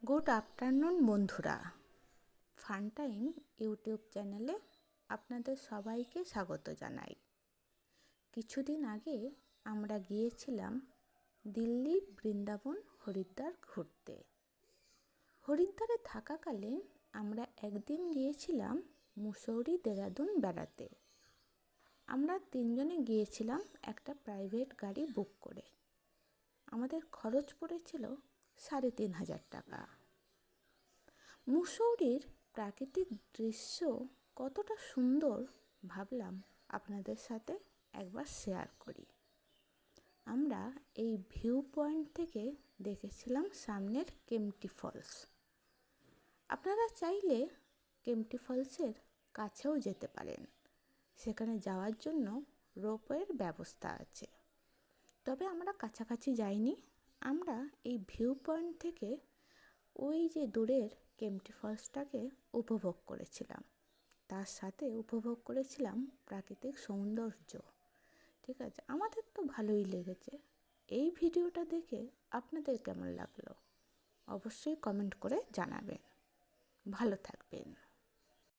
Good afternoon বন্ধুরা, fun time YouTube চ্যানেলে আপনাদের সবাইকে স্বাগত জানাই। কিছুদিন আগে আমরা গিয়েছিলাম দিল্লি, বৃন্দাবন, হরিদ্বার ঘুরতে। হরিদ্বারে থাকাকালীন আমরা একদিন গিয়েছিলাম মুসৌরি, দেরাদুন বেড়াতে। আমরা 3 জনে গিয়েছিলাম একটা প্রাইভেট গাড়ি বুক করে। আমাদের খরচ পড়েছিল 3,500 টাকা। মুসৌরির প্রাকৃতিক দৃশ্য কতটা সুন্দর ভাবলাম আপনাদের সাথে একবার শেয়ার করি। আমরা এই ভিউ পয়েন্ট থেকে দেখেছিলাম সামনের কেম্পটি ফলস। আপনারা চাইলে কেম্পটি ফলসের কাছেও যেতে পারেন, সেখানে যাওয়ার জন্য রোপওয়ের ব্যবস্থা আছে। তবে আমরা কাছাকাছি যাইনি, আমরা এই ভিউ পয়েন্ট থেকে ওই যে দূরের কেম্পটি ফলসটাকে উপভোগ করেছিলাম, তার সাথে উপভোগ করেছিলাম প্রাকৃতিক সৌন্দর্য। ঠিক আছে, আমাদের তো ভালোই লেগেছে। এই ভিডিওটা দেখে আপনাদের কেমন লাগলো অবশ্যই কমেন্ট করে জানাবেন। ভালো থাকবেন।